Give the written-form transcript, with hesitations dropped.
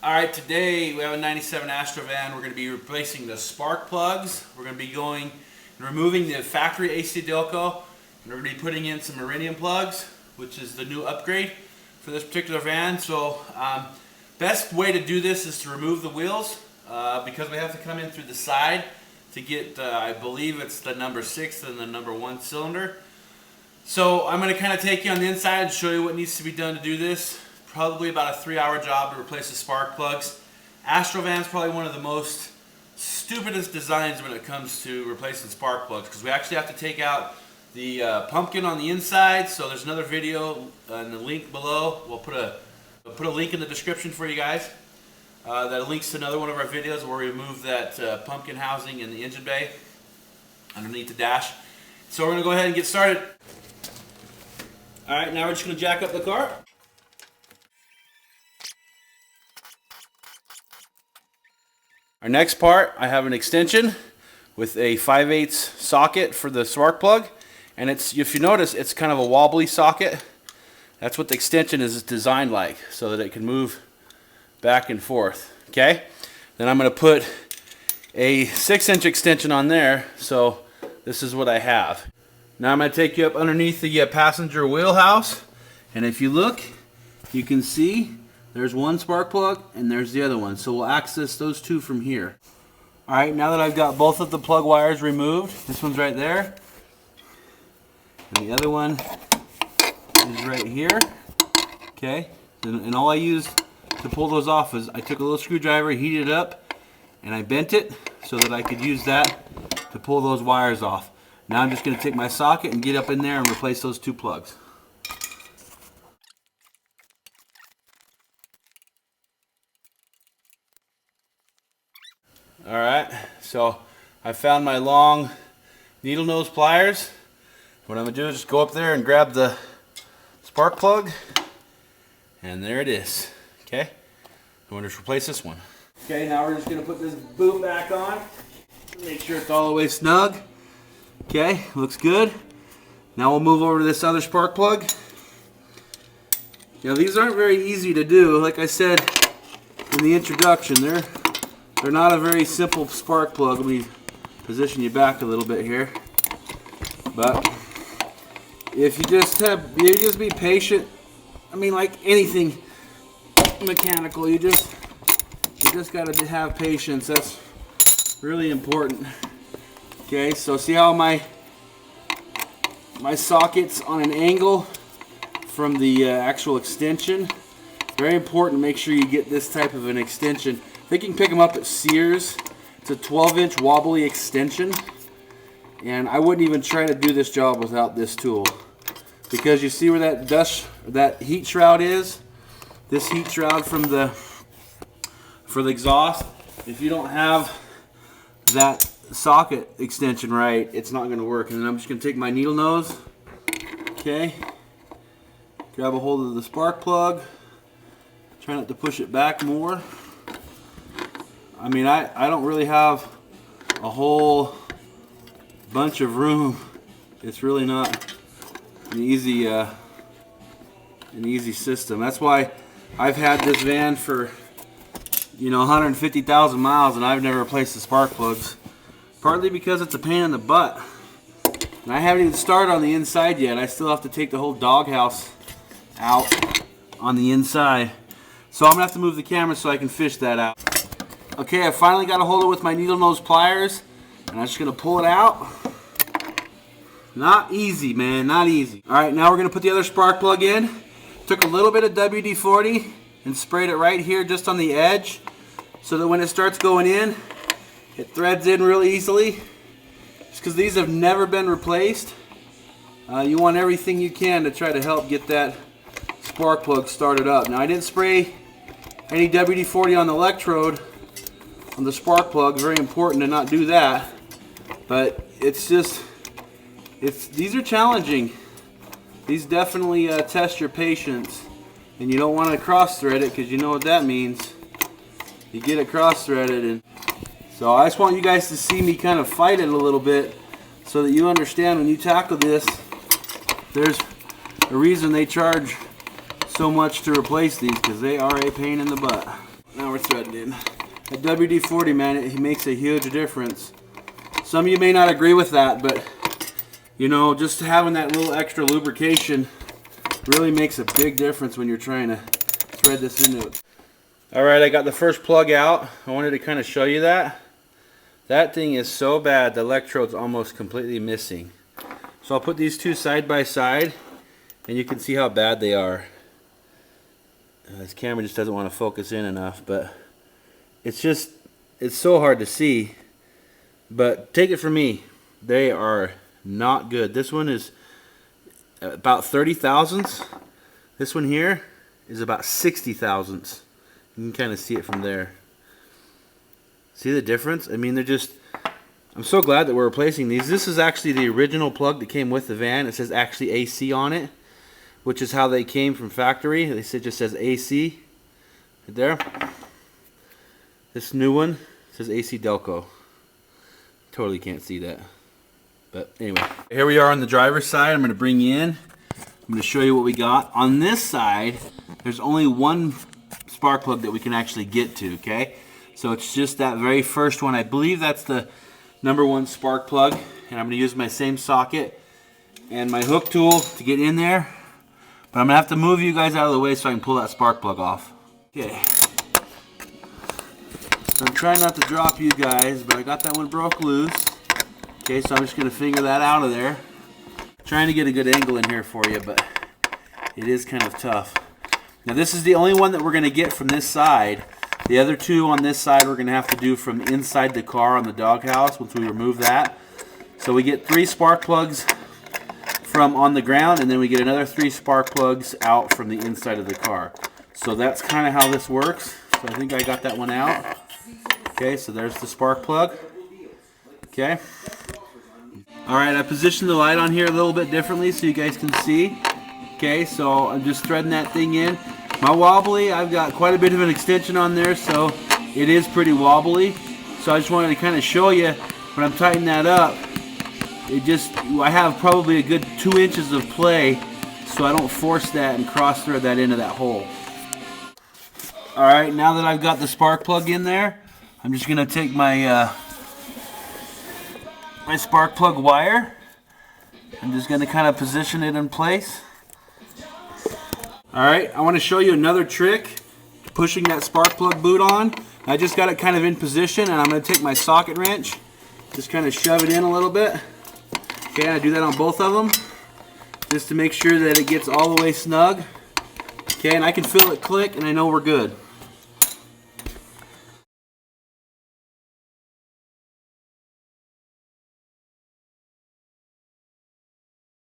Alright, today we have a 97 Astro van. We're going to be replacing the spark plugs. We're going to be going and removing the factory AC Delco, and we're going to be putting in some iridium plugs, which is the new upgrade for this particular van. So best way to do this is to remove the wheels because we have to come in through the side to get, I believe it's the number 6 and the number 1 cylinder. So I'm going to kind of take you on the inside and show you what needs to be done to do this. Probably about a 3-hour job to replace the spark plugs. Astro van's probably one of the most stupidest designs when it comes to replacing spark plugs, because we actually have to take out the pumpkin on the inside. So there's another video in the link below. We'll put a link in the description for you guys that links to another one of our videos where we remove that pumpkin housing in the engine bay underneath the dash. So we're going to go ahead and get started. Alright, now we're just going to jack up the car. Our next part, I have an extension with a 5/8 socket for the spark plug, and it's, if you notice, it's kind of a wobbly socket. That's what the extension is designed like, so that it can move back and forth. Okay, then I'm going to put a 6-inch extension on there, so this is what I have. Now I'm going to take you up underneath the passenger wheelhouse, and if you look, you can see there's one spark plug and there's the other one. So we'll access those two from here. Alright, now that I've got both of the plug wires removed, this one's right there, and the other one is right here. Okay, and all I used to pull those off is I took a little screwdriver, heated it up, and I bent it so that I could use that to pull those wires off. Now I'm just going to take my socket and get up in there and replace those two plugs. Alright, so I found my long needle nose pliers. What I'm going to do is just go up there and grab the spark plug, and there it is. Okay, I'm going to just replace this one. Okay, now we're just going to put this boot back on. Make sure it's all the way snug. Okay, looks good. Now we'll move over to this other spark plug. Now these aren't very easy to do. Like I said in the introduction, they're not a very simple spark plug. Let me position you back a little bit here. But if you just be patient. I mean, like anything mechanical, you just got to have patience. That's really important. Okay, so see how my socket's on an angle from the actual extension? Very important to make sure you get this type of an extension. I think you can pick them up at Sears. It's a 12-inch wobbly extension, and I wouldn't even try to do this job without this tool, because you see where that heat shroud is? This heat shroud for the exhaust. If you don't have that socket extension right, it's not going to work. And then I'm just going to take my needle nose, okay, grab a hold of the spark plug, try not to push it back more. I mean, I don't really have a whole bunch of room. It's really not an easy system. That's why I've had this van for 150,000 miles, and I've never replaced the spark plugs. Partly because it's a pain in the butt. And I haven't even started on the inside yet. I still have to take the whole doghouse out on the inside. So I'm going to have to move the camera so I can fish that out. Okay, I finally got a hold of it with my needle nose pliers, and I'm just going to pull it out. Not easy, man, not easy. Alright, now we're going to put the other spark plug in. Took a little bit of WD-40 and sprayed it right here just on the edge, so that when it starts going in, it threads in really easily. Just because these have never been replaced, you want everything you can to try to help get that spark plug started up. Now I didn't spray any WD-40 on the electrode on the spark plug. Very important to not do that. But these are challenging. These definitely test your patience, and you don't want to cross thread it, because you know what that means. You get it cross threaded, and so I just want you guys to see me kind of fight it a little bit, so that you understand when you tackle this, there's a reason they charge so much to replace these, because they are a pain in the butt. Now now we're threading in. At WD-40, man, it makes a huge difference. Some of you may not agree with that, but you know, just having that little extra lubrication really makes a big difference when you're trying to thread this into it. Alright, I got the first plug out. I wanted to kind of show you that. That thing is so bad, the electrode's almost completely missing. So I'll put these two side by side, and you can see how bad they are. This camera just doesn't want to focus in enough, but it's so hard to see. But take it from me, they are not good. This one is about 30 thousandths. This one here is about 60 thousandths. You can kind of see it from there. See the difference? I mean, they're just... I'm so glad that we're replacing these. This is actually the original plug that came with the van. It says actually AC on it, which is how they came from factory. It just says AC right there. This new one says AC Delco. Totally can't see that. But anyway, here we are on the driver's side. I'm going to bring you in. I'm going to show you what we got. On this side, there's only one spark plug that we can actually get to, okay? So it's just that very first one. I believe that's the #1 spark plug. And I'm going to use my same socket and my hook tool to get in there. But I'm going to have to move you guys out of the way so I can pull that spark plug off. Okay. I'm trying not to drop you guys, but I got that one broke loose. Okay, so I'm just going to figure that out of there. Trying to get a good angle in here for you, but it is kind of tough. Now this is the only one that we're going to get from this side. The other two on this side we're going to have to do from inside the car on the doghouse once we remove that. So we get 3 spark plugs from on the ground, and then we get another 3 spark plugs out from the inside of the car. So that's kind of how this works. So I think I got that one out. Okay, so there's the spark plug. Okay. Alright, I positioned the light on here a little bit differently so you guys can see. Okay, so I'm just threading that thing in. My wobbly, I've got quite a bit of an extension on there, so it is pretty wobbly. So I just wanted to kind of show you when I'm tightening that up. I have probably a good 2 inches of play, so I don't force that and cross thread that into that hole. Alright, now that I've got the spark plug in there, I'm just going to take my my spark plug wire. I'm just going to kind of position it in place. Alright, I want to show you another trick pushing that spark plug boot on. I just got it kind of in position, and I'm going to take my socket wrench, just kind of shove it in a little bit. Okay, I do that on both of them just to make sure that it gets all the way snug. Okay, and I can feel it click, and I know we're good.